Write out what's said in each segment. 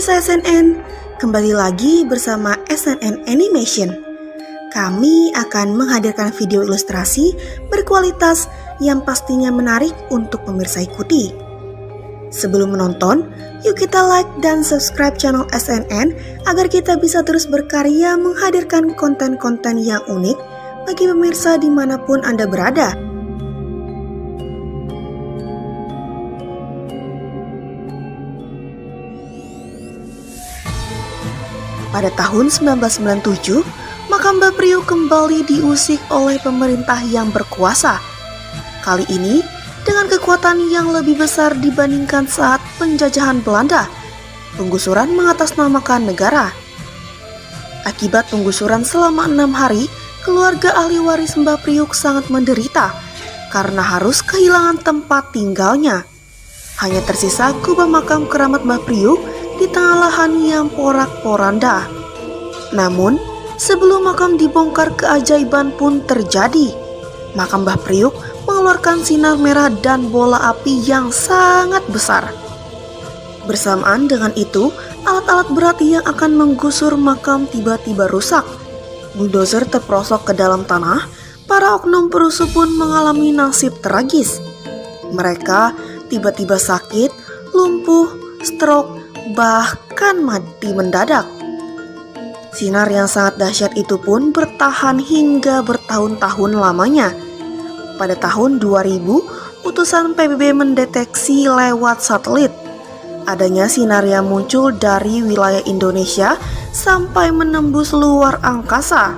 pemirsa SNN, kembali lagi bersama SNN Animation. Kami akan menghadirkan video ilustrasi berkualitas yang pastinya menarik untuk pemirsa ikuti. Sebelum menonton, yuk kita like dan subscribe channel SNN agar kita bisa terus berkarya menghadirkan konten-konten yang unik bagi pemirsa dimanapun Anda berada. Pada tahun 1997, makam Mbah Priuk kembali diusik oleh pemerintah yang berkuasa. Kali ini, dengan kekuatan yang lebih besar dibandingkan saat penjajahan Belanda, penggusuran mengatasnamakan negara. Akibat penggusuran selama 6 hari, keluarga ahli waris Mbah Priuk sangat menderita karena harus kehilangan tempat tinggalnya. Hanya tersisa kubah makam keramat Mbah Priuk di tengah lahan yang porak-poranda. Namun, sebelum makam dibongkar, keajaiban pun terjadi. Makam Mbah Priuk mengeluarkan sinar merah dan bola api yang sangat besar. Bersamaan dengan itu, alat-alat berat yang akan menggusur makam tiba-tiba rusak. Bulldozer terperosok ke dalam tanah. Para oknum perusuh pun mengalami nasib tragis. Mereka tiba-tiba sakit, lumpuh, stroke, bahkan mati mendadak. Sinar yang sangat dahsyat itu pun bertahan hingga bertahun-tahun lamanya. Pada tahun 2000, utusan PBB mendeteksi lewat satelit adanya sinar yang muncul dari wilayah Indonesia sampai menembus luar angkasa.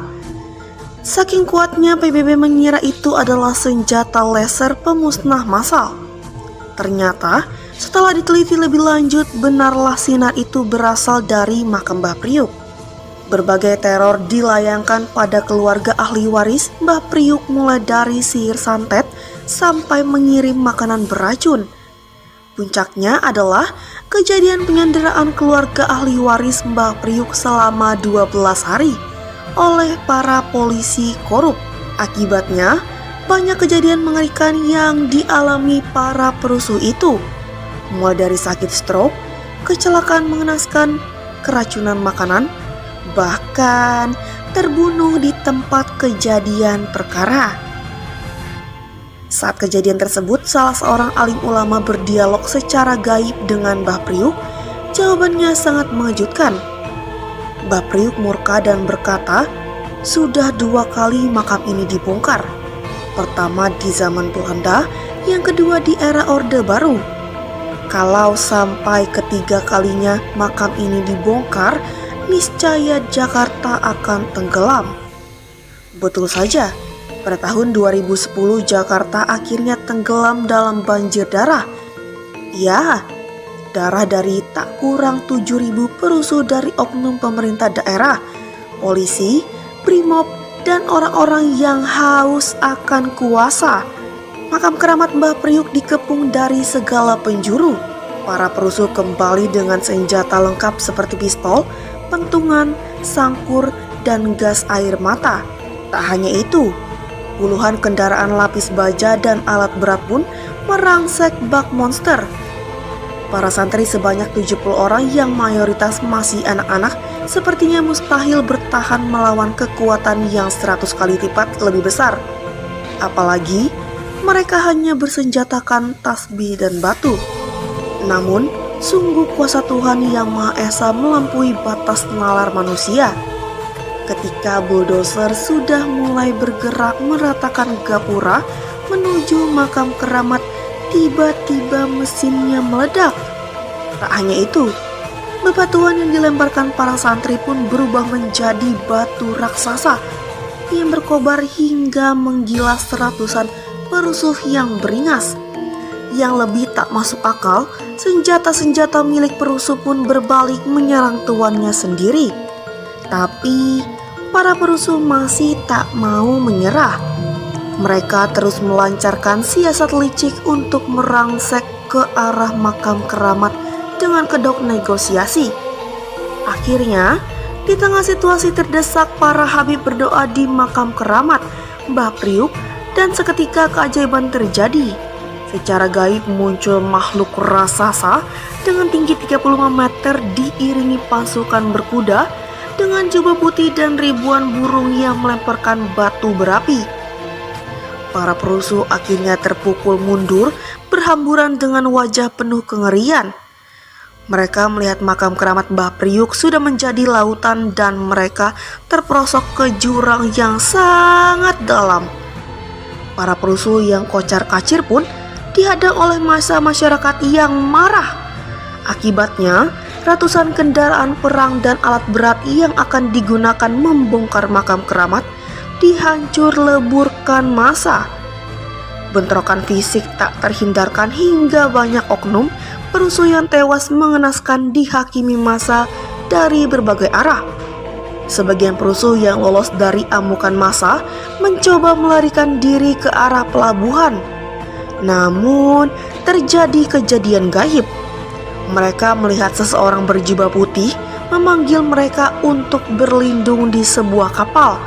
Saking kuatnya, PBB mengira itu adalah senjata laser pemusnah massal. Ternyata, setelah diteliti lebih lanjut, benarlah sinar itu berasal dari makam Mbah Priuk. Berbagai teror dilayangkan pada keluarga ahli waris Mbah Priuk, mulai dari sihir santet sampai mengirim makanan beracun. Puncaknya adalah kejadian penyanderaan keluarga ahli waris Mbah Priuk selama 12 hari oleh para polisi korup. Akibatnya, banyak kejadian mengerikan yang dialami para perusuh itu, mulai dari sakit stroke, kecelakaan mengenaskan, keracunan makanan, bahkan terbunuh di tempat kejadian perkara. Saat kejadian tersebut, salah seorang alim ulama berdialog secara gaib dengan Mbah Priuk. Jawabannya sangat mengejutkan. Mbah Priuk murka dan berkata, sudah 2 kali makam ini dibongkar. Pertama di zaman Belanda, yang kedua di era Orde Baru. Kalau sampai ketiga kalinya makam ini dibongkar, niscaya Jakarta akan tenggelam. Betul saja, pada tahun 2010 Jakarta akhirnya tenggelam dalam banjir darah. Ya, darah dari tak kurang 7.000 perusuh dari oknum pemerintah daerah, polisi, brimob, dan orang-orang yang haus akan kuasa. Makam keramat Mbah Priuk dikepung dari segala penjuru. Para perusuh kembali dengan senjata lengkap seperti pistol, pentungan, sangkur, dan gas air mata. Tak hanya itu, puluhan kendaraan lapis baja dan alat berat pun merangsek bak monster. Para santri sebanyak 70 orang yang mayoritas masih anak-anak sepertinya mustahil bertahan melawan kekuatan yang 100 kali lipat lebih besar. Apalagi mereka hanya bersenjatakan tasbih dan batu. Namun, sungguh kuasa Tuhan Yang Maha Esa melampaui batas nalar manusia. Ketika bulldozer sudah mulai bergerak meratakan gapura menuju makam keramat, tiba-tiba mesinnya meledak. Tak hanya itu, bebatuan yang dilemparkan para santri pun berubah menjadi batu raksasa yang berkobar hingga menggilas ratusan perusuh yang beringas. Yang lebih tak masuk akal, senjata-senjata milik perusuh pun berbalik menyerang tuannya sendiri. Tapi para perusuh masih tak mau menyerah. Mereka terus melancarkan siasat licik untuk merangsek ke arah makam keramat dengan kedok negosiasi. Akhirnya, di tengah situasi terdesak, para habib berdoa di makam keramat Mbah Priuk dan seketika keajaiban terjadi. Secara gaib muncul makhluk raksasa dengan tinggi 35 meter diiringi pasukan berkuda dengan jubah putih dan ribuan burung yang melemparkan batu berapi. Para perusuh akhirnya terpukul mundur berhamburan dengan wajah penuh kengerian. Mereka melihat makam keramat Mbah Priuk sudah menjadi lautan dan mereka terperosok ke jurang yang sangat dalam. Para perusuh yang kocar-kacir pun dihadang oleh massa masyarakat yang marah. Akibatnya, ratusan kendaraan perang dan alat berat yang akan digunakan membongkar makam keramat dihancur leburkan massa. Bentrokan fisik tak terhindarkan hingga banyak oknum perusuh yang tewas mengenaskan dihakimi massa dari berbagai arah. Sebagian perusuh yang lolos dari amukan massa mencoba melarikan diri ke arah pelabuhan. Namun, terjadi kejadian gaib. Mereka melihat seseorang berjubah putih memanggil mereka untuk berlindung di sebuah kapal.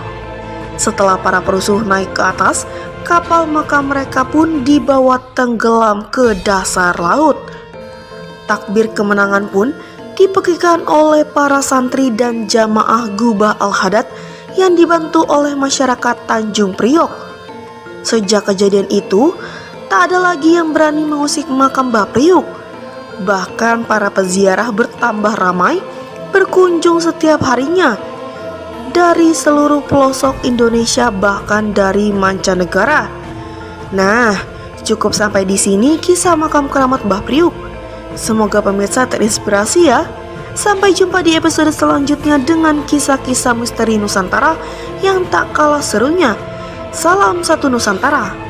Setelah para perusuh naik ke atas, kapal maka mereka pun dibawa tenggelam ke dasar laut. Takbir kemenangan pun dipekikan oleh para santri dan jamaah Gubah Al-Hadad yang dibantu oleh masyarakat Tanjung Priok. Sejak kejadian itu, tak ada lagi yang berani mengusik makam Mbah Priuk. Bahkan para peziarah bertambah ramai, berkunjung setiap harinya dari seluruh pelosok Indonesia bahkan dari mancanegara. Nah, cukup sampai di sini kisah makam keramat Mbah Priuk. Semoga pemirsa terinspirasi ya. Sampai jumpa di episode selanjutnya dengan kisah-kisah misteri Nusantara yang tak kalah serunya. Salam satu Nusantara.